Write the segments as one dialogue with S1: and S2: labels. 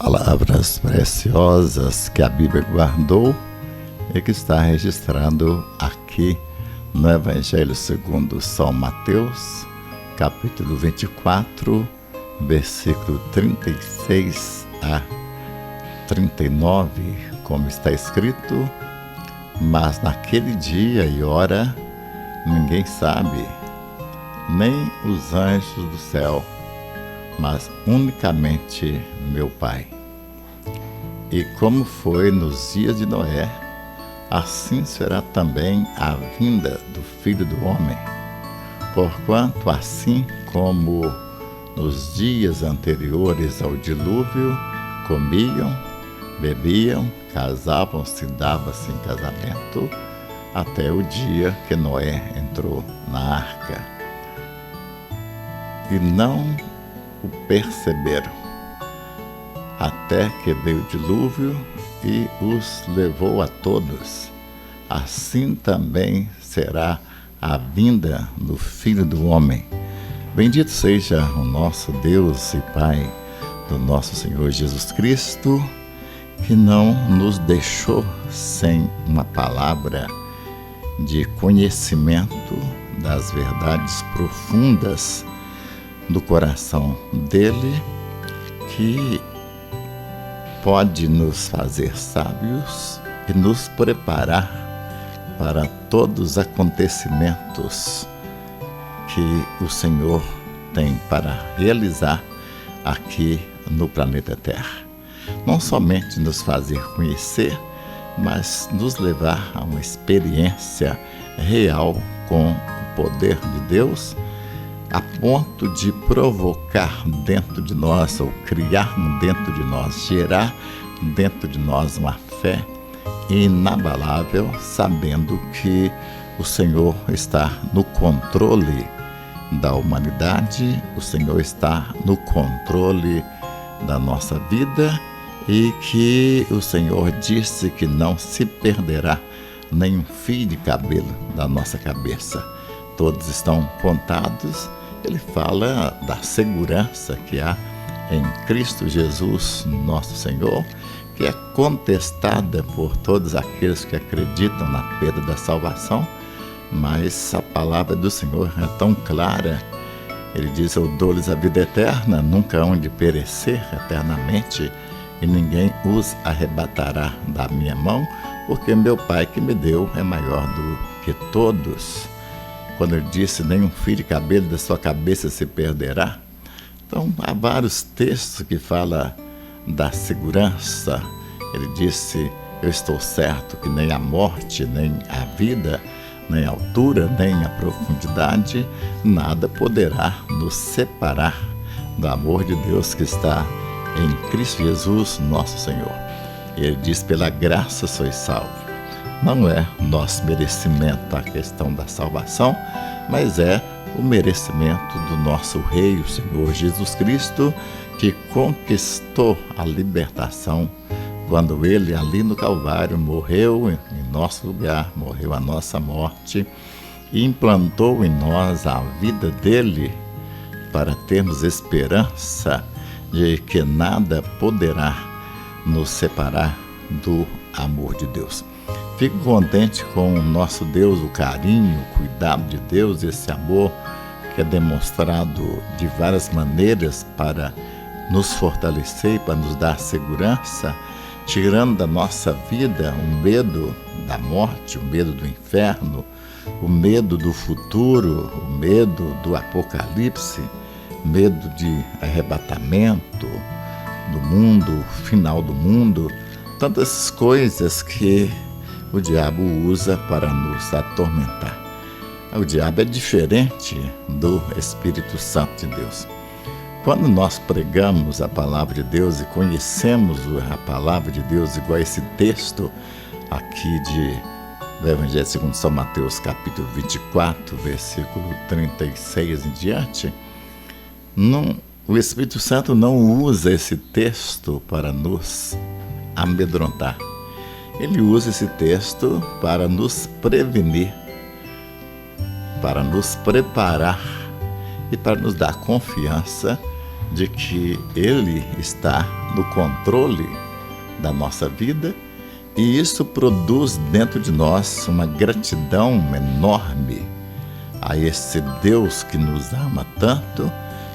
S1: Palavras preciosas que a Bíblia guardou e que está registrado aqui no Evangelho segundo São Mateus, capítulo 24, versículo 36 a 39, como está escrito: mas naquele dia e hora ninguém sabe, nem os anjos do céu, mas unicamente meu Pai. E como foi nos dias de Noé, assim será também a vinda do Filho do Homem. Porquanto assim como nos dias anteriores ao dilúvio, comiam, bebiam, casavam-se, davam-se em casamento, até o dia que Noé entrou na arca. E não o perceberam, até que veio o dilúvio e os levou a todos. Assim também será a vinda do Filho do Homem. Bendito seja o nosso Deus e Pai do nosso Senhor Jesus Cristo, que não nos deixou sem uma palavra de conhecimento das verdades profundas do coração dele, que pode nos fazer sábios e nos preparar para todos os acontecimentos que o Senhor tem para realizar aqui no planeta Terra. Não somente nos fazer conhecer, mas nos levar a uma experiência real com o poder de Deus, a ponto de provocar dentro de nós, ou criar dentro de nós, gerar dentro de nós uma fé inabalável, sabendo que o Senhor está no controle da humanidade, o Senhor está no controle da nossa vida e que o Senhor disse que não se perderá nenhum fio de cabelo da nossa cabeça. Todos estão contados. Ele fala da segurança que há em Cristo Jesus, nosso Senhor, que é contestada por todos aqueles que acreditam na perda da salvação, mas a palavra do Senhor é tão clara. Ele diz: eu dou-lhes a vida eterna, nunca hão de perecer eternamente, e ninguém os arrebatará da minha mão, porque meu Pai que me deu é maior do que todos. Quando ele disse: nenhum fio de cabelo da sua cabeça se perderá. Então, há vários textos que falam da segurança. Ele disse: eu estou certo que nem a morte, nem a vida, nem a altura, nem a profundidade, nada poderá nos separar do amor de Deus que está em Cristo Jesus, nosso Senhor. Ele diz: pela graça sois salvos. Não é nosso merecimento a questão da salvação, mas é o merecimento do nosso Rei, o Senhor Jesus Cristo, que conquistou a libertação quando ele ali no Calvário morreu em nosso lugar, morreu a nossa morte e implantou em nós a vida dele para termos esperança de que nada poderá nos separar do amor de Deus. Fico contente com o nosso Deus, o carinho, o cuidado de Deus, esse amor que é demonstrado de várias maneiras para nos fortalecer e para nos dar segurança, tirando da nossa vida o medo da morte, o medo do inferno, o medo do futuro, o medo do apocalipse, medo de arrebatamento do mundo, final do mundo, tantas coisas que o diabo usa para nos atormentar. O diabo é diferente do Espírito Santo de Deus. Quando nós pregamos a palavra de Deus e conhecemos a palavra de Deus, igual a esse texto aqui do Evangelho segundo São Mateus, capítulo 24, versículo 36 em diante, o Espírito Santo não usa esse texto para nos amedrontar. Ele usa esse texto para nos prevenir, para nos preparar e para nos dar confiança de que Ele está no controle da nossa vida, e isso produz dentro de nós uma gratidão enorme a esse Deus que nos ama tanto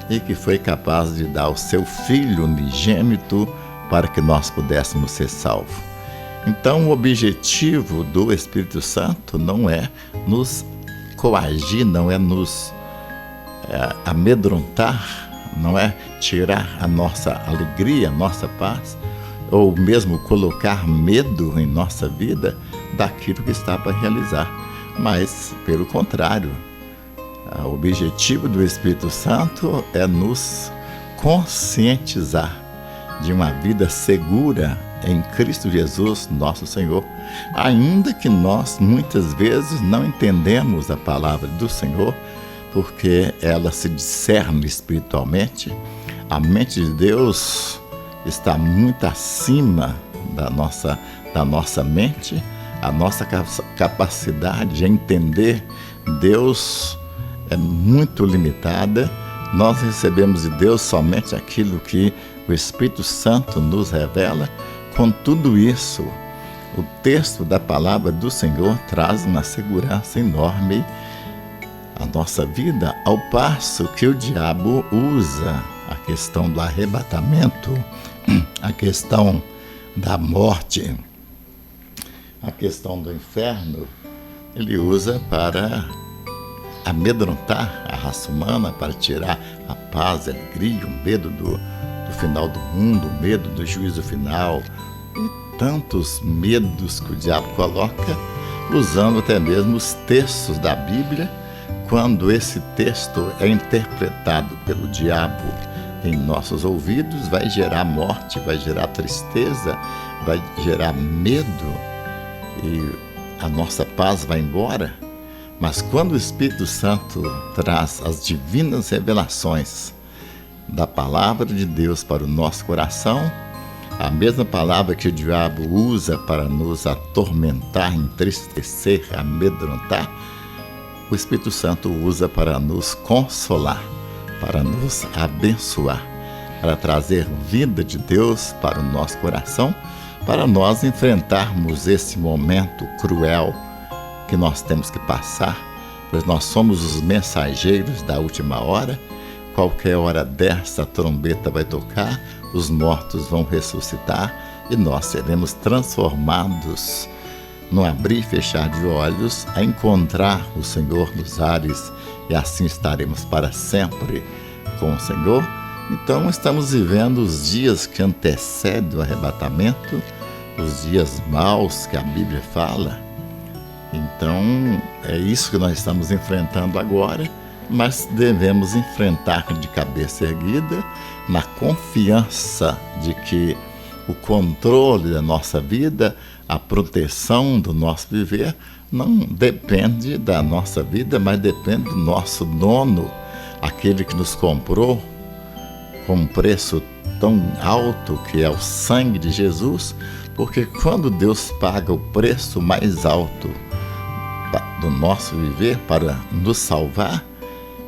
S1: e que foi capaz de dar o seu Filho unigênito para que nós pudéssemos ser salvos. Então, o objetivo do Espírito Santo não é nos coagir, não é nos amedrontar, não é tirar a nossa alegria, a nossa paz, ou mesmo colocar medo em nossa vida daquilo que está para realizar. Mas, pelo contrário, o objetivo do Espírito Santo é nos conscientizar de uma vida segura em Cristo Jesus, nosso Senhor, ainda que nós muitas vezes não entendemos a palavra do Senhor, porque ela se discerne espiritualmente. A mente de Deus está muito acima da nossa mente. A nossa capacidade de entender Deus é muito limitada. Nós recebemos de Deus somente aquilo que o Espírito Santo nos revela. Com tudo isso, o texto da palavra do Senhor traz uma segurança enorme à nossa vida, ao passo que o diabo usa a questão do arrebatamento, a questão da morte, a questão do inferno, ele usa para amedrontar a raça humana, para tirar a paz, a alegria, o medo do final do mundo, o medo do juízo final, e tantos medos que o diabo coloca, usando até mesmo os textos da Bíblia. Quando esse texto é interpretado pelo diabo em nossos ouvidos, vai gerar morte, vai gerar tristeza, vai gerar medo, e a nossa paz vai embora. Mas quando o Espírito Santo traz as divinas revelações da palavra de Deus para o nosso coração, a mesma palavra que o diabo usa para nos atormentar, entristecer, amedrontar, o Espírito Santo usa para nos consolar, para nos abençoar, para trazer vida de Deus para o nosso coração, para nós enfrentarmos esse momento cruel que nós temos que passar, pois nós somos os mensageiros da última hora. Qualquer hora dessa a trombeta vai tocar, os mortos vão ressuscitar e nós seremos transformados no abrir e fechar de olhos a encontrar o Senhor nos ares, e assim estaremos para sempre com o Senhor. Então estamos vivendo os dias que antecedem o arrebatamento, os dias maus que a Bíblia fala. Então é isso que nós estamos enfrentando agora, mas devemos enfrentar de cabeça erguida, na confiança de que o controle da nossa vida, a proteção do nosso viver, não depende da nossa vida, mas depende do nosso dono, aquele que nos comprou com um preço tão alto, que é o sangue de Jesus, porque quando Deus paga o preço mais alto do nosso viver para nos salvar,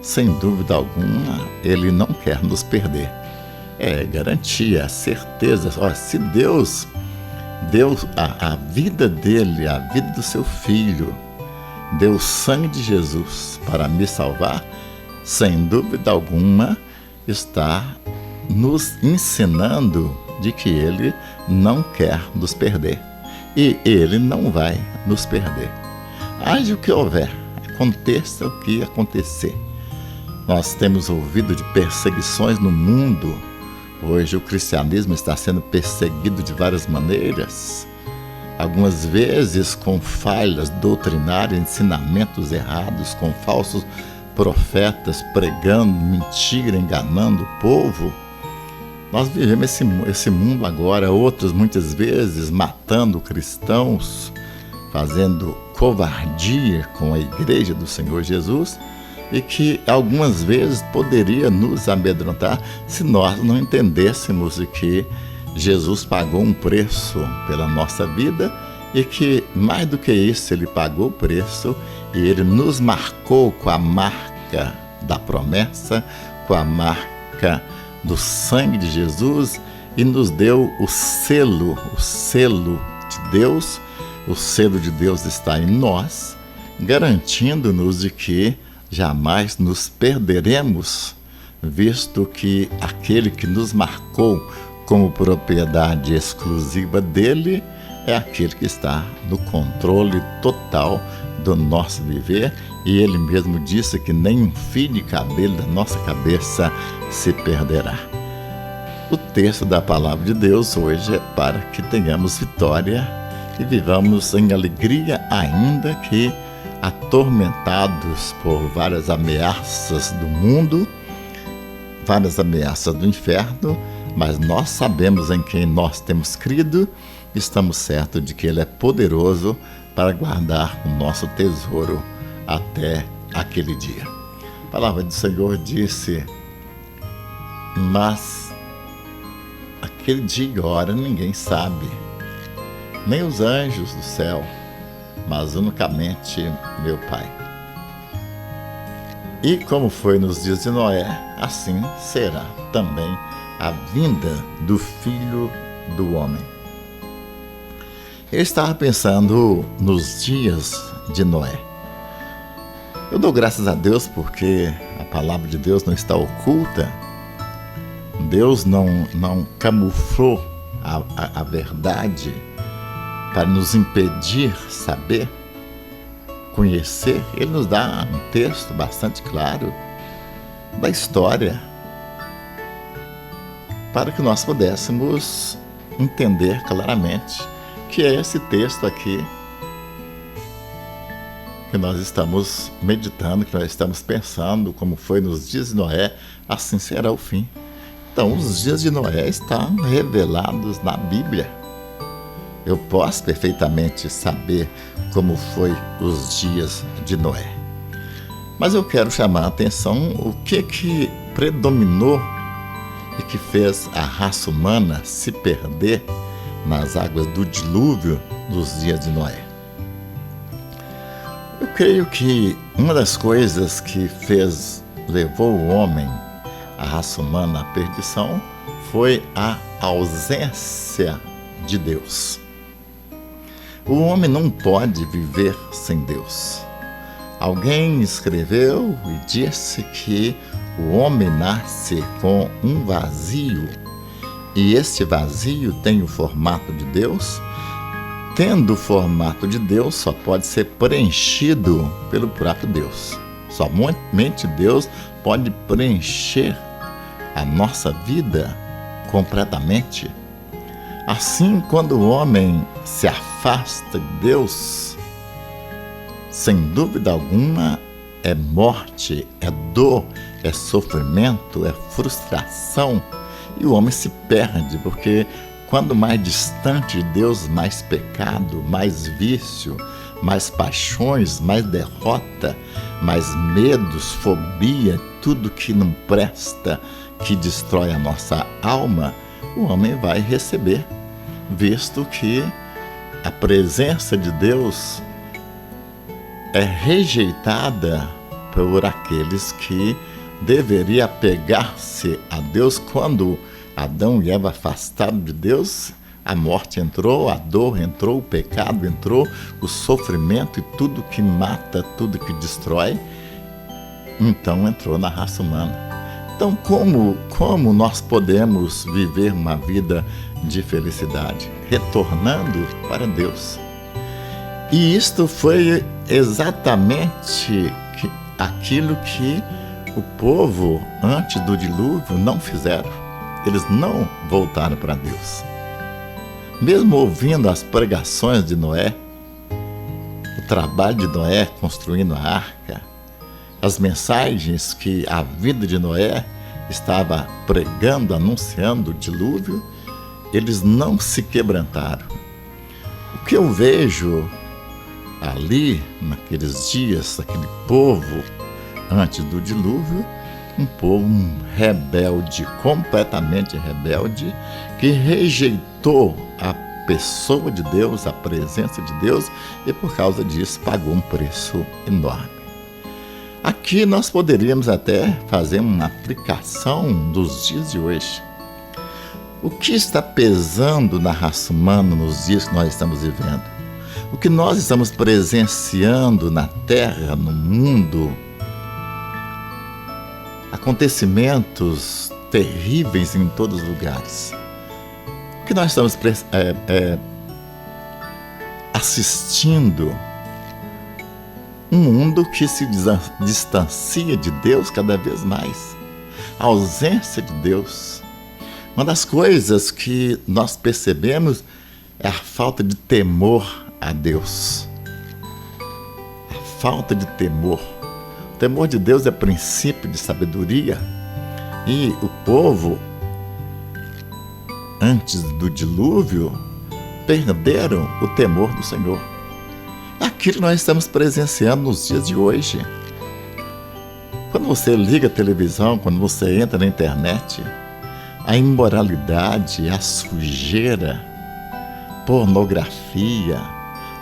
S1: sem dúvida alguma, Ele não quer nos perder. É garantia, certeza. Olha, se Deus deu a vida dele, a vida do seu Filho, deu o sangue de Jesus para me salvar, sem dúvida alguma, está nos ensinando de que Ele não quer nos perder. E Ele não vai nos perder. Haja o que houver, aconteça o que acontecer. Nós temos ouvido de perseguições no mundo. Hoje o cristianismo está sendo perseguido de várias maneiras, algumas vezes com falhas doutrinárias, ensinamentos errados, com falsos profetas pregando mentira, enganando o povo. Nós vivemos esse mundo agora, outros muitas vezes matando cristãos, fazendo covardia com a igreja do Senhor Jesus, e que algumas vezes poderia nos amedrontar se nós não entendêssemos de que Jesus pagou um preço pela nossa vida, e que mais do que isso, Ele pagou o preço e Ele nos marcou com a marca da promessa, com a marca do sangue de Jesus e nos deu o selo de Deus. O selo de Deus está em nós, garantindo-nos de que jamais nos perderemos, visto que aquele que nos marcou como propriedade exclusiva dele é aquele que está no controle total do nosso viver, e ele mesmo disse que nem um fio de cabelo da nossa cabeça se perderá. O texto da palavra de Deus hoje é para que tenhamos vitória e vivamos em alegria, ainda que atormentados por várias ameaças do mundo, várias ameaças do inferno, mas nós sabemos em quem nós temos crido, estamos certos de que Ele é poderoso para guardar o nosso tesouro até aquele dia. A palavra do Senhor disse: mas aquele dia e hora ninguém sabe, nem os anjos do céu, mas unicamente meu Pai. E como foi nos dias de Noé, assim será também a vinda do Filho do Homem. Eu estava pensando nos dias de Noé. Eu dou graças a Deus porque a palavra de Deus não está oculta. Deus não camuflou a verdade para nos impedir saber, conhecer. Ele nos dá um texto bastante claro da história para que nós pudéssemos entender claramente que é esse texto aqui que nós estamos meditando, que nós estamos pensando, como foi nos dias de Noé, assim será o fim. Então, os dias de Noé estão revelados na Bíblia. Eu posso perfeitamente saber como foi os dias de Noé. Mas eu quero chamar a atenção o que predominou e que fez a raça humana se perder nas águas do dilúvio dos dias de Noé. Eu creio que uma das coisas que levou o homem, a raça humana, à perdição, foi a ausência de Deus. O homem não pode viver sem Deus. Alguém escreveu e disse que o homem nasce com um vazio, e esse vazio tem o formato de Deus. Tendo o formato de Deus, só pode ser preenchido pelo próprio Deus. Somente Deus pode preencher a nossa vida completamente. Assim, quando o homem se afasta de Deus, sem dúvida alguma, é morte, é dor, é sofrimento, é frustração, e o homem se perde, porque quando mais distante de Deus, mais pecado, mais vício, mais paixões, mais derrota, mais medos, fobia, tudo que não presta, que destrói a nossa alma, o homem vai receber, visto que a presença de Deus é rejeitada por aqueles que deveriam apegar-se a Deus. Quando Adão e Eva afastaram de Deus, a morte entrou, a dor entrou, o pecado entrou, o sofrimento e tudo que mata, tudo que destrói, então entrou na raça humana. Então, como nós podemos viver uma vida de felicidade? Retornando para Deus. E isto foi exatamente aquilo que o povo, antes do dilúvio, não fizeram. Eles não voltaram para Deus. Mesmo ouvindo as pregações de Noé, o trabalho de Noé construindo a arca, as mensagens que a vida de Noé estava pregando, anunciando o dilúvio, eles não se quebrantaram. O que eu vejo ali, naqueles dias, aquele povo antes do dilúvio, um povo rebelde, completamente rebelde, que rejeitou a pessoa de Deus, a presença de Deus, e por causa disso pagou um preço enorme. Aqui nós poderíamos até fazer uma aplicação dos dias de hoje. O que está pesando na raça humana nos dias que nós estamos vivendo? O que nós estamos presenciando na Terra, no mundo? Acontecimentos terríveis em todos os lugares. O que nós estamos assistindo? Um mundo que se distancia de Deus cada vez mais. A ausência de Deus. Uma das coisas que nós percebemos é a falta de temor a Deus. A falta de temor. O temor de Deus é princípio de sabedoria. E o povo, antes do dilúvio, perderam o temor do Senhor. Aquilo que nós estamos presenciando nos dias de hoje. Quando você liga a televisão, quando você entra na internet, a imoralidade, a sujeira, pornografia,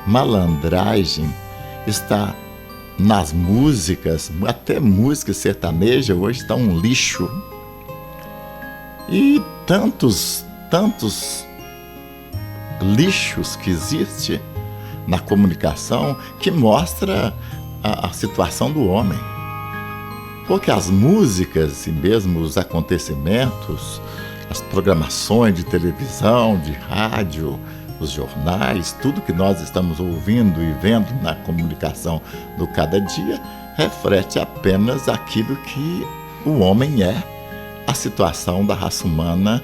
S1: malandragem está nas músicas, até música sertaneja hoje está um lixo. E tantos lixos que existem na comunicação que mostra a situação do homem. Porque as músicas e mesmo os acontecimentos, as programações de televisão, de rádio, os jornais, tudo que nós estamos ouvindo e vendo na comunicação do cada dia, reflete apenas aquilo que o homem é, a situação da raça humana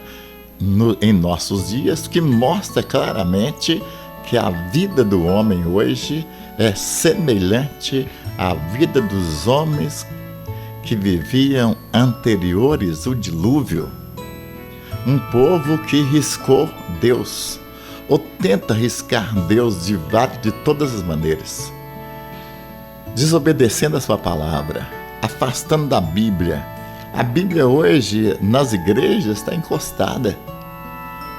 S1: em nossos dias, que mostra claramente que a vida do homem hoje é semelhante à vida dos homens que viviam anteriores ao dilúvio. Um povo que riscou Deus, ou tenta riscar Deus de todas as maneiras, desobedecendo a sua palavra, afastando da Bíblia. A Bíblia hoje, nas igrejas, está encostada.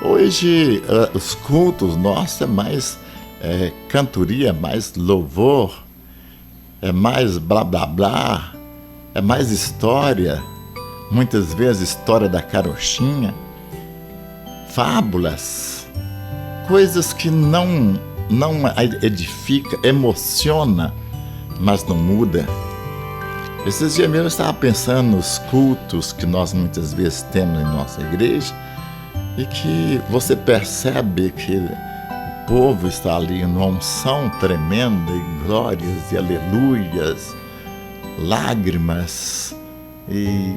S1: Hoje, os cultos nossos é mais cantoria, mais louvor, é mais blá blá blá, é mais história, muitas vezes história da carochinha, fábulas, coisas que não edifica, emociona, mas não muda. Esses dias mesmo eu estava pensando nos cultos que nós muitas vezes temos em nossa igreja e que você percebe que o povo está ali numa unção tremenda e glórias e aleluias, lágrimas e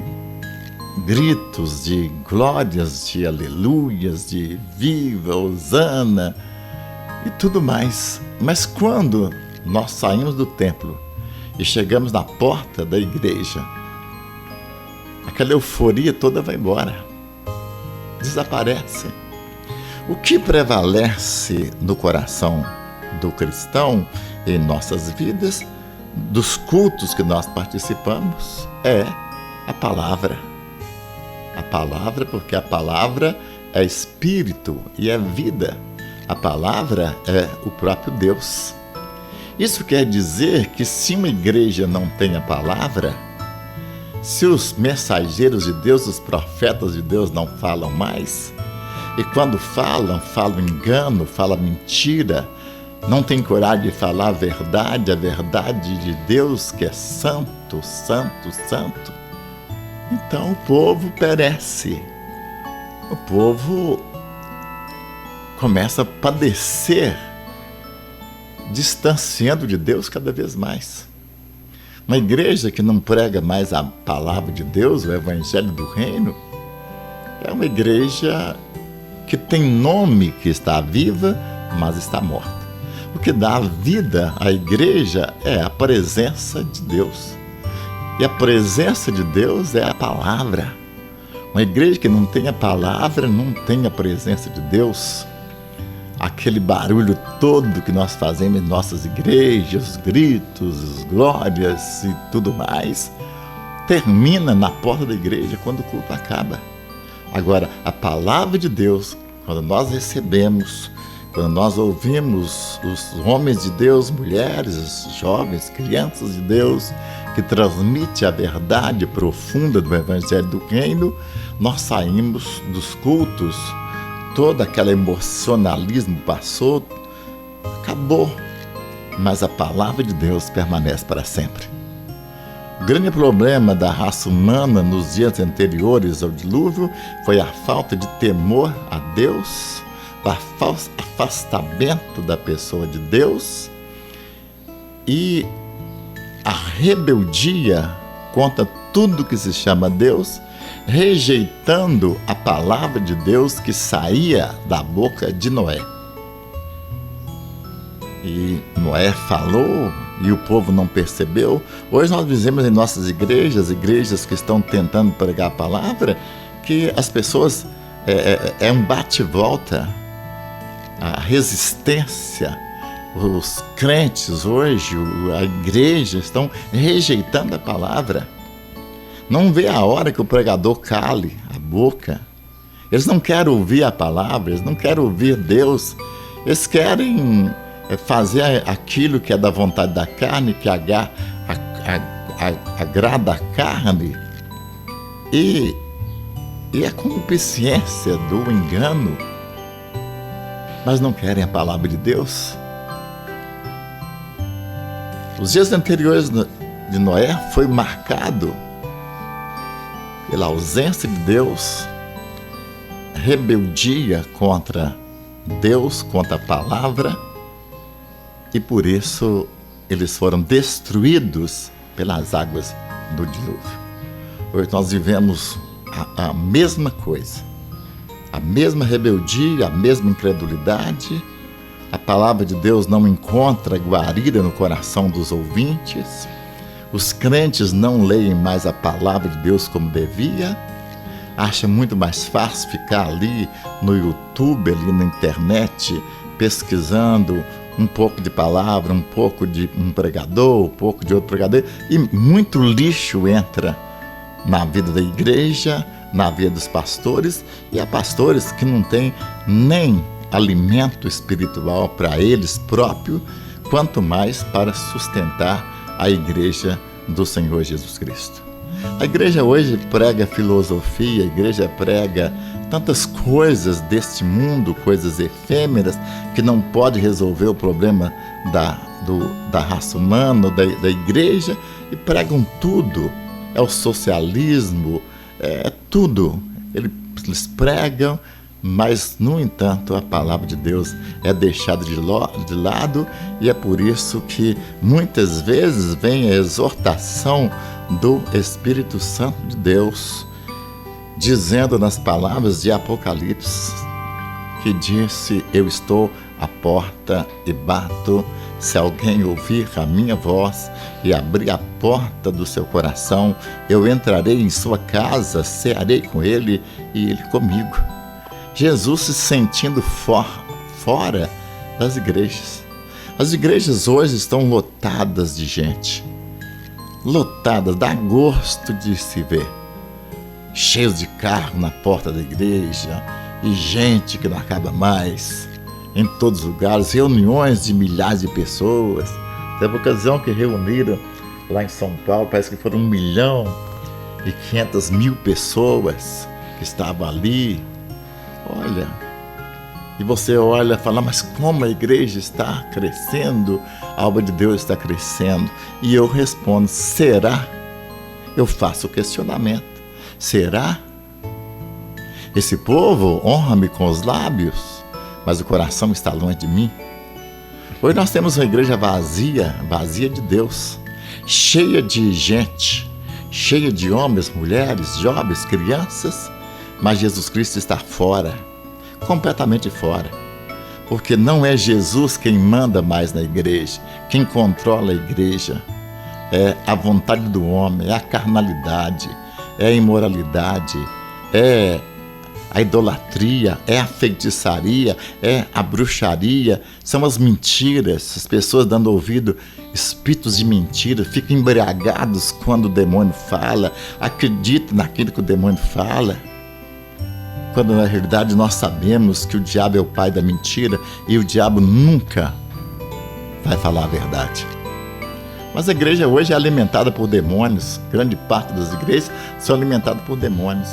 S1: gritos de glórias, de aleluias, de viva, hosana e tudo mais. Mas quando nós saímos do templo e chegamos na porta da igreja, aquela euforia toda vai embora, desaparece. O que prevalece no coração do cristão em nossas vidas, dos cultos que nós participamos, é a palavra. A palavra, porque a palavra é espírito e é vida. A palavra é o próprio Deus. Isso quer dizer que se uma igreja não tem a palavra, se os mensageiros de Deus, os profetas de Deus não falam mais, e quando falam engano, falam mentira, não tem coragem de falar a verdade de Deus que é santo, santo, santo, então o povo perece. O povo começa a padecer, distanciando de Deus cada vez mais. Uma igreja que não prega mais a palavra de Deus, o evangelho do reino, é uma igreja que tem nome que está viva, mas está morta. O que dá vida à igreja é a presença de Deus. E a presença de Deus é a palavra. Uma igreja que não tem a palavra, não tem a presença de Deus. Aquele barulho todo que nós fazemos em nossas igrejas, os gritos, as glórias e tudo mais, termina na porta da igreja quando o culto acaba. Agora, a palavra de Deus, quando nós recebemos, quando nós ouvimos os homens de Deus, mulheres, jovens, crianças de Deus, que transmite a verdade profunda do Evangelho do Reino, nós saímos dos cultos, todo aquele emocionalismo passou, acabou, mas a palavra de Deus permanece para sempre. O grande problema da raça humana nos dias anteriores ao dilúvio foi a falta de temor a Deus, o afastamento da pessoa de Deus e a rebeldia contra tudo que se chama Deus, rejeitando a palavra de Deus que saía da boca de Noé. E Noé falou e o povo não percebeu. Hoje nós vivemos em nossas igrejas que estão tentando pregar a palavra, que as pessoas, é um bate-volta, a resistência. Os crentes hoje, a igreja, estão rejeitando a palavra. Não vê a hora que o pregador cale a boca. Eles não querem ouvir a palavra, eles não querem ouvir Deus. Eles querem fazer aquilo que é da vontade da carne, que agrada a carne. E a concupiscência do engano. Mas não querem a palavra de Deus. Os dias anteriores de Noé foi marcado pela ausência de Deus, rebeldia contra Deus, contra a palavra, e por isso eles foram destruídos pelas águas do dilúvio. Hoje nós vivemos a mesma coisa, a mesma rebeldia, a mesma incredulidade. A palavra de Deus não encontra guarida no coração dos ouvintes. Os crentes não leem mais a palavra de Deus como devia. Acha muito mais fácil ficar ali no YouTube, ali na internet, pesquisando um pouco de palavra, um pouco de um pregador, um pouco de outro pregador. E muito lixo entra na vida da igreja, na vida dos pastores. E há pastores que não têm nem alimento espiritual para eles próprios, quanto mais para sustentar a igreja do Senhor Jesus Cristo. A igreja hoje prega filosofia, a igreja prega tantas coisas deste mundo, coisas efêmeras, que não pode resolver o problema da raça humana, da igreja, e pregam tudo. É o socialismo, é tudo. Eles pregam, mas, no entanto, a palavra de Deus é deixada de lado, e é por isso que muitas vezes vem a exortação do Espírito Santo de Deus, dizendo nas palavras de Apocalipse, que disse: eu estou à porta e bato. Se alguém ouvir a minha voz e abrir a porta do seu coração, eu entrarei em sua casa, cearei com ele e ele comigo. Jesus se sentindo fora das igrejas. As igrejas hoje estão lotadas de gente. Lotadas, dá gosto de se ver. Cheios de carro na porta da igreja e gente que não acaba mais. Em todos os lugares, reuniões de milhares de pessoas. Teve uma ocasião que reuniram lá em São Paulo, parece que foram 1.500.000 pessoas que estavam ali. Olha, e você olha e fala: mas como a igreja está crescendo, a obra de Deus está crescendo. E eu respondo: será? Eu faço o questionamento: será? Esse povo honra-me com os lábios, mas o coração está longe de mim. Hoje nós temos uma igreja vazia de Deus, cheia de gente, cheia de homens, mulheres, jovens, crianças, mas Jesus Cristo está fora, completamente fora, porque não é Jesus quem manda mais na igreja, quem controla a igreja. É a vontade do homem, é a carnalidade, é a imoralidade, é a idolatria, é a feitiçaria, é a bruxaria, são as mentiras, as pessoas dando ouvido, espíritos de mentira, ficam embriagados quando o demônio fala, acreditam naquilo que o demônio fala, quando na realidade nós sabemos que o diabo é o pai da mentira e o diabo nunca vai falar a verdade. Mas a igreja hoje é alimentada por demônios. Grande parte das igrejas são alimentadas por demônios.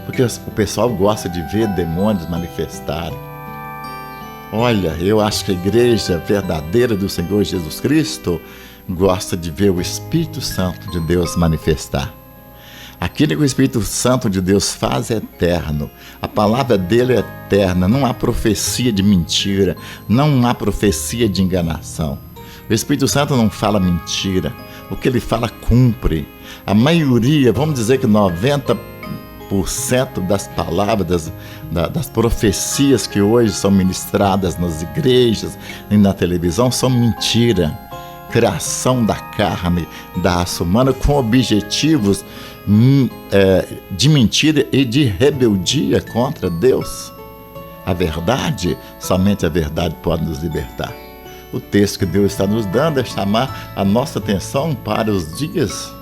S1: Porque o pessoal gosta de ver demônios manifestarem. Olha, eu acho que a igreja verdadeira do Senhor Jesus Cristo gosta de ver o Espírito Santo de Deus manifestar. Aquilo que o Espírito Santo de Deus faz é eterno. A palavra dele é eterna. Não há profecia de mentira. Não há profecia de enganação. O Espírito Santo não fala mentira. O que ele fala cumpre. A maioria, vamos dizer que 90% das palavras, das profecias que hoje são ministradas nas igrejas e na televisão são mentira. Criação da carne, da raça humana, com objetivos de mentira e de rebeldia contra Deus. A verdade, somente a verdade pode nos libertar. O texto que Deus está nos dando é chamar a nossa atenção para os dias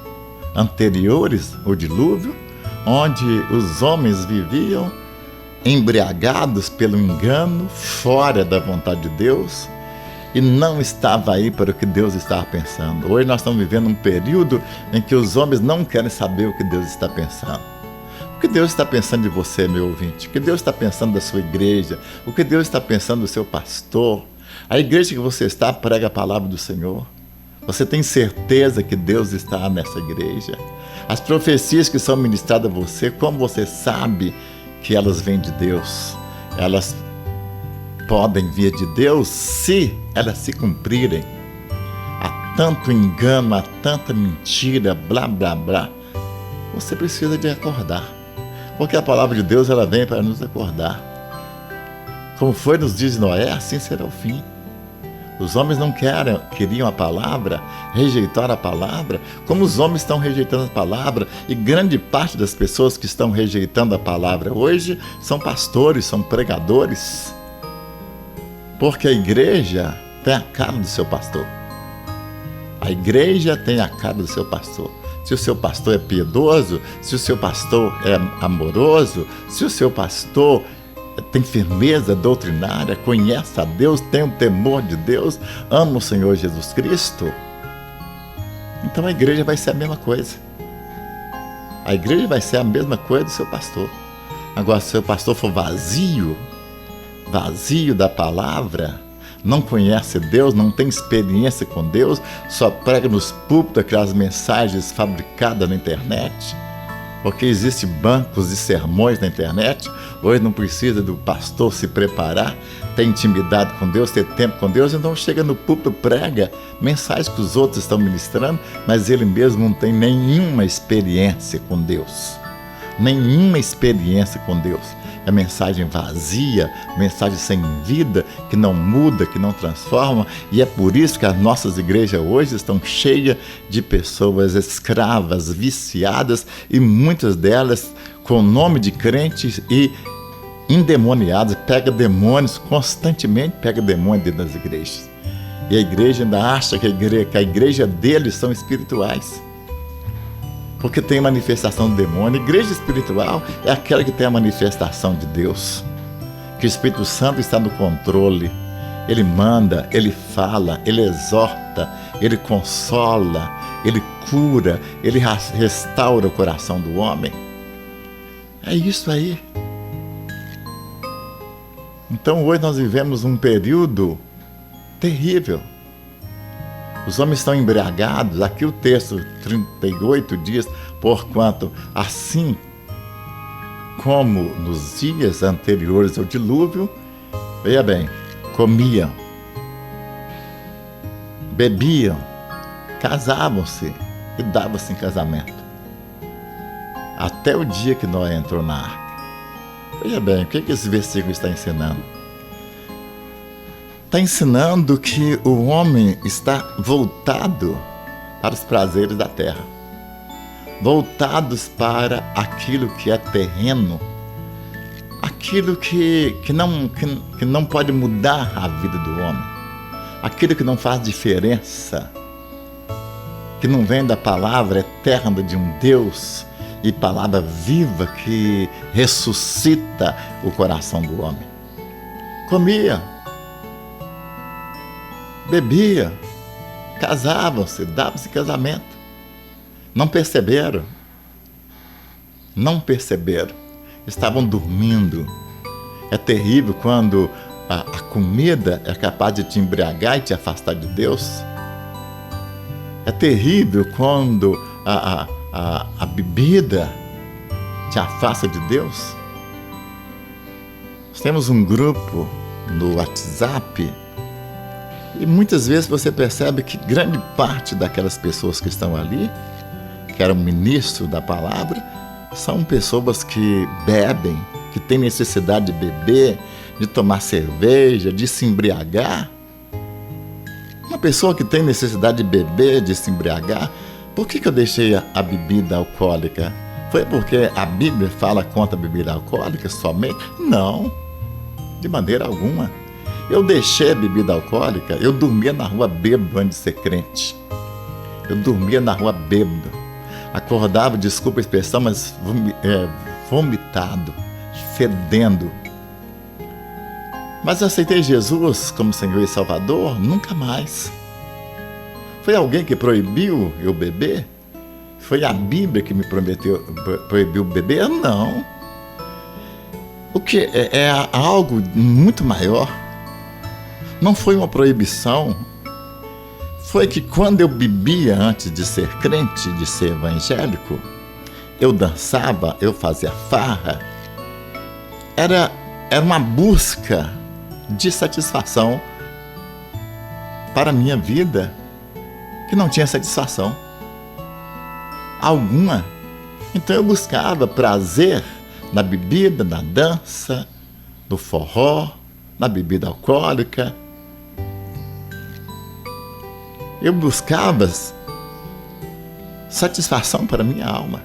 S1: anteriores ao dilúvio, onde os homens viviam embriagados pelo engano, fora da vontade de Deus, e não estava aí para o que Deus estava pensando. Hoje nós estamos vivendo um período em que os homens não querem saber o que Deus está pensando. O que Deus está pensando de você, meu ouvinte? O que Deus está pensando da sua igreja? O que Deus está pensando do seu pastor? A igreja que você está prega a palavra do Senhor. Você tem certeza que Deus está nessa igreja? As profecias que são ministradas a você, como você sabe que elas vêm de Deus? Elas podem vir de Deus se elas se cumprirem. Há tanto engano, há tanta mentira, blá, blá, blá. Você precisa de acordar. Porque a palavra de Deus, ela vem para nos acordar. Como foi nos dias de Noé, assim será o fim. Os homens não queriam a palavra, rejeitaram a palavra, como os homens estão rejeitando a palavra, e grande parte das pessoas que estão rejeitando a palavra hoje são pastores, são pregadores. Porque a igreja tem a cara do seu pastor. A igreja tem a cara do seu pastor. Se o seu pastor é piedoso, se o seu pastor é amoroso, se o seu pastor tem firmeza doutrinária, conhece a Deus, tem o temor de Deus, ama o Senhor Jesus Cristo, então a igreja vai ser a mesma coisa. A igreja vai ser a mesma coisa do seu pastor. Agora, se o seu pastor for vazio da palavra, não conhece Deus, não tem experiência com Deus, só prega nos púlpitos aquelas mensagens fabricadas na internet, porque existem bancos de sermões na internet. Hoje não precisa do pastor se preparar, ter intimidade com Deus, ter tempo com Deus, então chega no púlpito, prega mensagens que os outros estão ministrando, mas ele mesmo não tem nenhuma experiência com Deus. Nenhuma experiência com Deus. É mensagem vazia, mensagem sem vida, que não muda, que não transforma, e é por isso que as nossas igrejas hoje estão cheias de pessoas escravas, viciadas, e muitas delas com nome de crentes e endemoniadas, pega demônios, constantemente pega demônios dentro das igrejas. E a igreja ainda acha que a igreja deles são espirituais, porque tem manifestação do demônio. A igreja espiritual é aquela que tem a manifestação de Deus, que o Espírito Santo está no controle. Ele manda, ele fala, ele exorta, ele consola, ele cura, ele restaura o coração do homem. É isso aí. Então hoje nós vivemos um período terrível. Os homens estão embriagados. Aqui o texto, 38 dias, porquanto assim como nos dias anteriores ao dilúvio, veja bem, comiam, bebiam, casavam-se e davam-se em casamento. Até o dia que Noé entrou na arca. Veja bem, o que esse versículo está ensinando? Está ensinando que o homem está voltado para os prazeres da terra, voltados para aquilo que é terreno, aquilo que não pode mudar a vida do homem, aquilo que não faz diferença, que não vem da palavra eterna de um Deus e palavra viva que ressuscita o coração do homem. Comia, bebia, casavam-se, davam-se casamento. Não perceberam. Não perceberam. Estavam dormindo. É terrível quando a comida é capaz de te embriagar e te afastar de Deus. É terrível quando a bebida te afasta de Deus. Nós temos um grupo no WhatsApp e muitas vezes você percebe que grande parte daquelas pessoas que estão ali, que eram ministros da palavra, são pessoas que bebem, que têm necessidade de beber, de tomar cerveja, de se embriagar. Uma pessoa que tem necessidade de beber, de se embriagar, por que eu deixei a bebida alcoólica? Foi porque a Bíblia fala contra a bebida alcoólica somente? Não, de maneira alguma. Eu deixei a bebida alcoólica, eu dormia na rua bêbado antes de ser crente. Eu dormia na rua bêbado. Acordava, desculpa a expressão, mas vomitado, fedendo. Mas eu aceitei Jesus como Senhor e Salvador? Nunca mais. Foi alguém que proibiu eu beber? Foi a Bíblia que me proibiu beber? Não. O que é algo muito maior. Não foi uma proibição. Foi que quando eu bebia antes de ser crente, de ser evangélico, eu dançava, eu fazia farra. Era uma busca de satisfação para a minha vida, que não tinha satisfação alguma. Então eu buscava prazer na bebida, na dança, no forró, na bebida alcoólica. Eu buscava satisfação para a minha alma.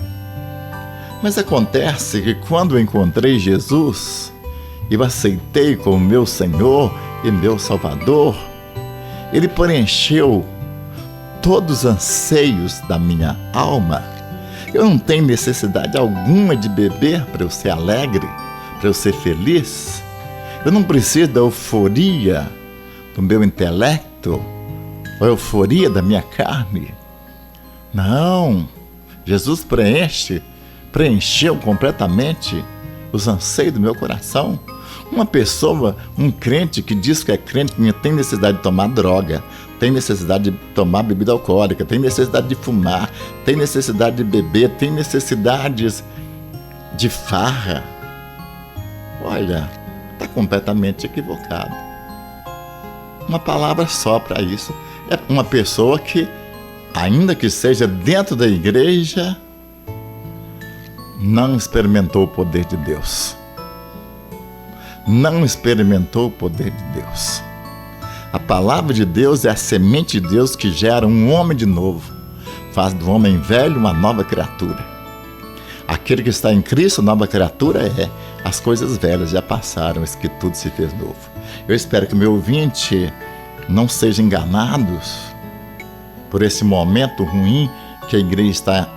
S1: Mas acontece que quando eu encontrei Jesus, eu aceitei como meu Senhor e meu Salvador, Ele preencheu todos os anseios da minha alma. Eu não tenho necessidade alguma de beber para eu ser alegre, para eu ser feliz. Eu não preciso da euforia do meu intelecto, a euforia da minha carne. Não, Jesus preencheu completamente os anseios do meu coração. Uma pessoa, um crente que diz que é crente, tem necessidade de tomar droga, tem necessidade de tomar bebida alcoólica, tem necessidade de fumar, tem necessidade de beber, tem necessidades de farra. Olha, está completamente equivocado. Uma palavra só para isso. É uma pessoa que, ainda que seja dentro da igreja, não experimentou o poder de Deus. Não experimentou o poder de Deus. A palavra de Deus é a semente de Deus que gera um homem de novo, faz do homem velho uma nova criatura. Aquele que está em Cristo, nova criatura é. As coisas velhas já passaram, eis que tudo se fez novo. Eu espero que o meu ouvinte não seja enganado por esse momento ruim que a igreja está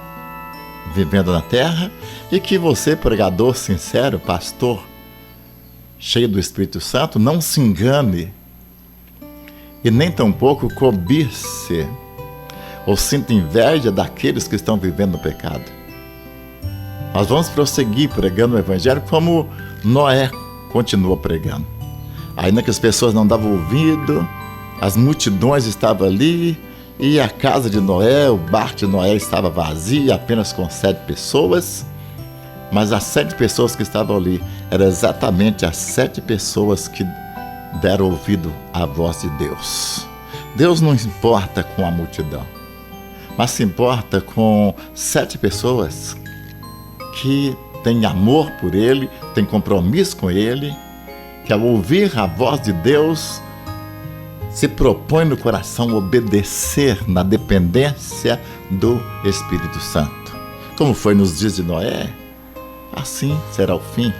S1: vivendo na terra e que você, pregador sincero, pastor, cheio do Espírito Santo, não se engane e nem tampouco cobice ou sinta inveja daqueles que estão vivendo no pecado. Nós vamos prosseguir pregando o Evangelho como Noé continuou pregando. Ainda que as pessoas não davam ouvido, as multidões estavam ali e a casa de Noé, o barco de Noé estava vazio, apenas com 7 pessoas. Mas as 7 pessoas que estavam ali eram exatamente as 7 pessoas que deram ouvido à voz de Deus. Deus não se importa com a multidão, mas se importa com 7 pessoas que têm amor por Ele, têm compromisso com Ele, que ao ouvir a voz de Deus, se propõe no coração obedecer na dependência do Espírito Santo. Como foi nos dias de Noé, assim será o fim.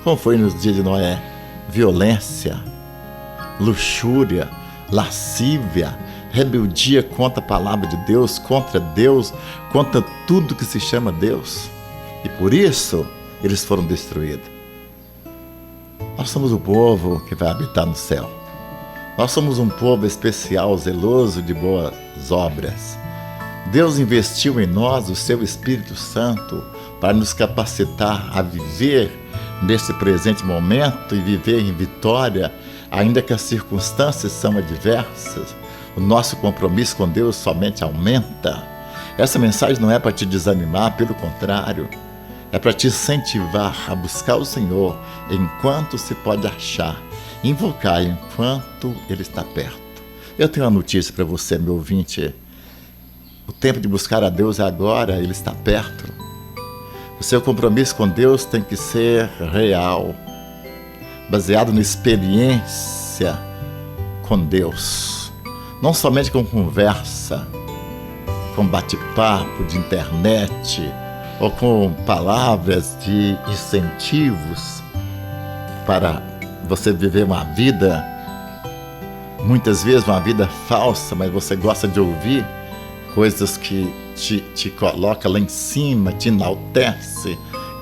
S1: Como foi nos dias de Noé? Violência, luxúria, lascívia, rebeldia contra a palavra de Deus, contra tudo que se chama Deus. E por isso eles foram destruídos. Nós somos o povo que vai habitar no céu. Nós somos um povo especial, zeloso de boas obras. Deus investiu em nós o seu Espírito Santo para nos capacitar a viver nesse presente momento e viver em vitória, ainda que as circunstâncias são adversas. O nosso compromisso com Deus somente aumenta. Essa mensagem não é para te desanimar, pelo contrário, é para te incentivar a buscar o Senhor enquanto se pode achar, invocar enquanto Ele está perto. Eu tenho uma notícia para você, meu ouvinte. O tempo de buscar a Deus é agora, Ele está perto. O seu compromisso com Deus tem que ser real, baseado na experiência com Deus. Não somente com conversa, com bate-papo de internet, ou com palavras de incentivos para você viver uma vida, muitas vezes uma vida falsa, mas você gosta de ouvir coisas que te coloca lá em cima, te enaltece,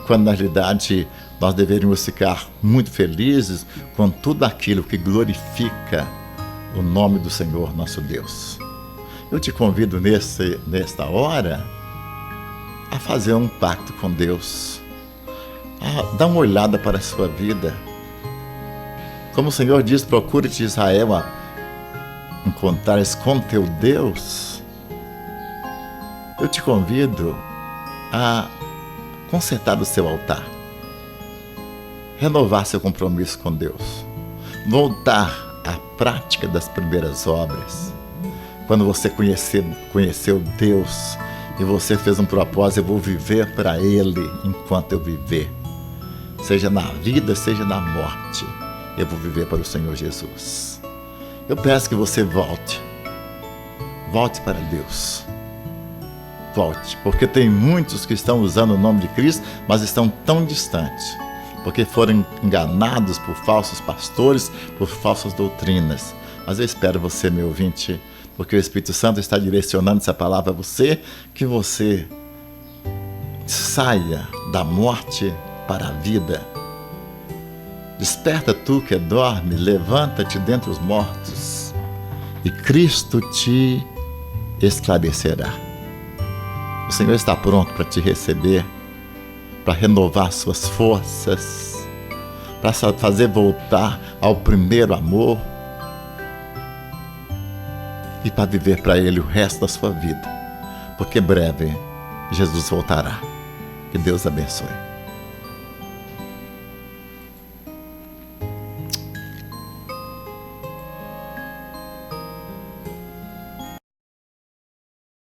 S1: quando na realidade nós deveríamos ficar muito felizes com tudo aquilo que glorifica o nome do Senhor nosso Deus. Eu te convido nesta hora a fazer um pacto com Deus, a dar uma olhada para a sua vida. Como o Senhor diz, procure-te Israel a encontrares com teu Deus. Eu te convido a consertar o seu altar, renovar seu compromisso com Deus, voltar à prática das primeiras obras. Quando você conheceu Deus e você fez um propósito: eu vou viver para Ele enquanto eu viver. Seja na vida, seja na morte, eu vou viver para o Senhor Jesus. Eu peço que você volte para Deus. Volte, porque tem muitos que estão usando o nome de Cristo, mas estão tão distantes, porque foram enganados por falsos pastores, por falsas doutrinas. Mas eu espero você, meu ouvinte, porque o Espírito Santo está direcionando essa palavra a você, que você saia da morte para a vida. Desperta tu que dorme, levanta-te dentre os mortos, e Cristo te esclarecerá. O Senhor está pronto para te receber, para renovar suas forças, para fazer voltar ao primeiro amor e para viver para Ele o resto da sua vida, porque breve Jesus voltará. Que Deus abençoe.